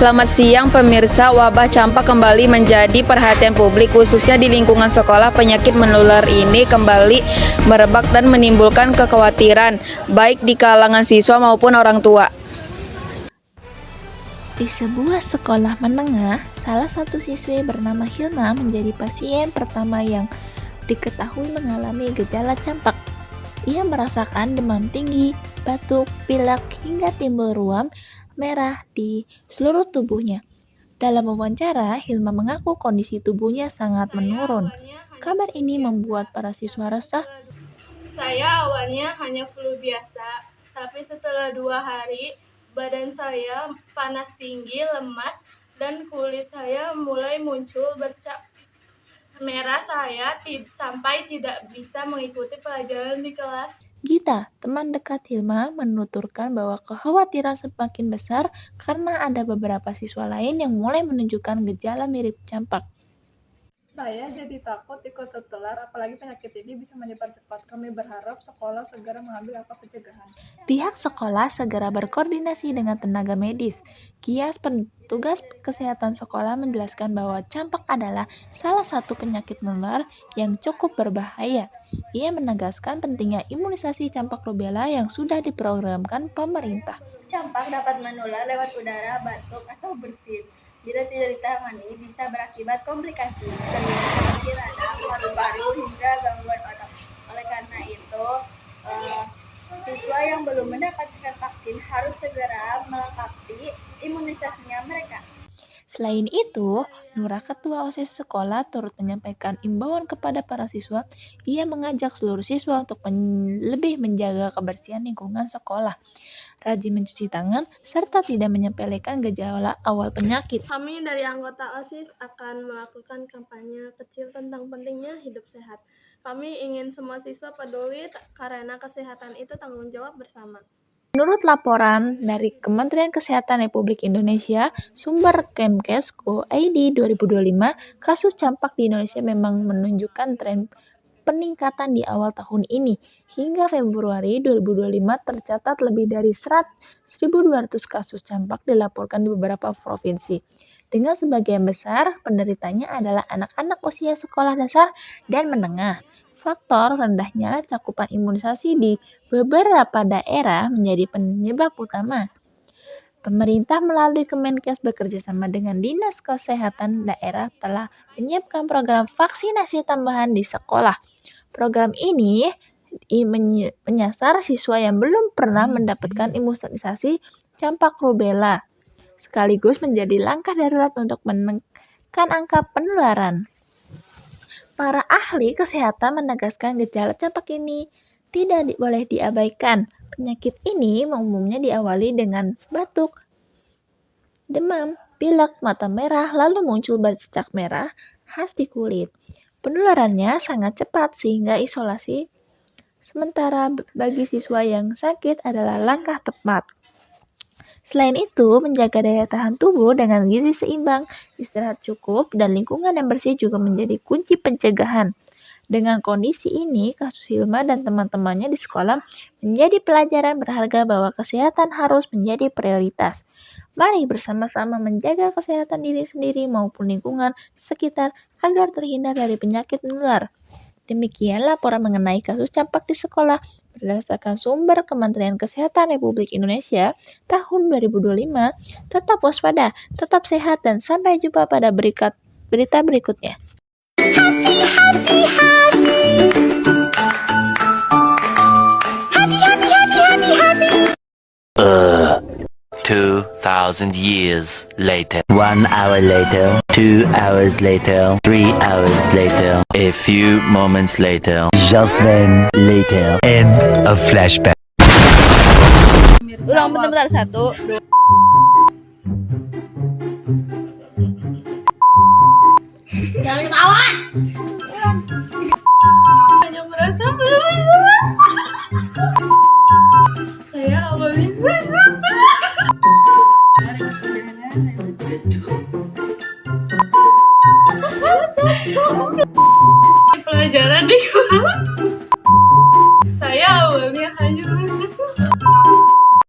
Selamat siang pemirsa, wabah campak kembali menjadi perhatian publik khususnya di lingkungan sekolah. Penyakit menular ini kembali merebak dan menimbulkan kekhawatiran baik di kalangan siswa maupun orang tua. Di sebuah sekolah menengah, salah satu siswi bernama Hilma menjadi pasien pertama yang diketahui mengalami gejala campak. Ia merasakan demam tinggi, batuk, pilek, hingga timbul ruam merah di seluruh tubuhnya. Dalam wawancara, Hilma mengaku kondisi tubuhnya sangat menurun. Kabar ini membuat para siswa resah. Saya awalnya hanya flu biasa, tapi setelah 2 hari, badan saya panas tinggi, lemas, dan kulit saya mulai muncul bercak merah. Saya sampai tidak bisa mengikuti pelajaran di kelas. Gita, teman dekat Hilma, menuturkan bahwa kekhawatiran semakin besar karena ada beberapa siswa lain yang mulai menunjukkan gejala mirip campak. Saya jadi takut ikut tertular, apalagi penyakit ini bisa menyebar cepat. Kami berharap sekolah segera mengambil langkah pencegahan. Pihak sekolah segera berkoordinasi dengan tenaga medis. Kias petugas kesehatan sekolah menjelaskan bahwa campak adalah salah satu penyakit menular yang cukup berbahaya. Ia menegaskan pentingnya imunisasi campak rubella yang sudah diprogramkan pemerintah. Campak dapat menular lewat udara, batuk, atau bersin. Bila tidak ditangani, bisa berakibat komplikasi seperti radang, paru-paru, hingga gangguan otak. Oleh karena itu, siswa yang belum mendapatkan vaksin harus segera melengkapi imunisasinya mereka. Selain itu, Nura, ketua OSIS sekolah, turut menyampaikan imbauan kepada para siswa. Ia mengajak seluruh siswa untuk lebih menjaga kebersihan lingkungan sekolah, rajin mencuci tangan, serta tidak menyepelekan gejala awal penyakit. Kami dari anggota OSIS akan melakukan kampanye kecil tentang pentingnya hidup sehat. Kami ingin semua siswa peduli karena kesehatan itu tanggung jawab bersama. Menurut laporan dari Kementerian Kesehatan Republik Indonesia, sumber Kemkes.go.id 2025, kasus campak di Indonesia memang menunjukkan tren peningkatan di awal tahun ini. Hingga Februari 2025 tercatat lebih dari 1.200 kasus campak dilaporkan di beberapa provinsi. Dengan sebagian besar penderitanya adalah anak-anak usia sekolah dasar dan menengah. Faktor rendahnya cakupan imunisasi di beberapa daerah menjadi penyebab utama. Pemerintah melalui Kemenkes bekerjasama dengan Dinas Kesehatan daerah telah menyiapkan program vaksinasi tambahan di sekolah. Program ini menyasar siswa yang belum pernah mendapatkan imunisasi campak rubella, sekaligus menjadi langkah darurat untuk menekan angka penularan. Para ahli kesehatan menegaskan gejala campak ini tidak boleh diabaikan. Penyakit ini umumnya diawali dengan batuk, demam, pilek, mata merah, lalu muncul bercak merah khas di kulit. Penularannya sangat cepat sehingga isolasi sementara bagi siswa yang sakit adalah langkah tepat. Selain itu, menjaga daya tahan tubuh dengan gizi seimbang, istirahat cukup, dan lingkungan yang bersih juga menjadi kunci pencegahan. Dengan kondisi ini, kasus Hilma dan teman-temannya di sekolah menjadi pelajaran berharga bahwa kesehatan harus menjadi prioritas. Mari bersama-sama menjaga kesehatan diri sendiri maupun lingkungan sekitar agar terhindar dari penyakit menular. Demikian laporan mengenai kasus campak di sekolah berdasarkan sumber Kementerian Kesehatan Republik Indonesia tahun 2025. Tetap waspada, tetap sehat, dan sampai jumpa pada berita berikutnya. 2,000 years later. 1 hour later. 2 hours later. 3 hours later. A few moments later. Just then later. And A flashback. Ulang bentar-bentar, 1, 2. Jangan ketawa. Hanya merasa saya awalnya pelajaran di kelas saya awalnya hanya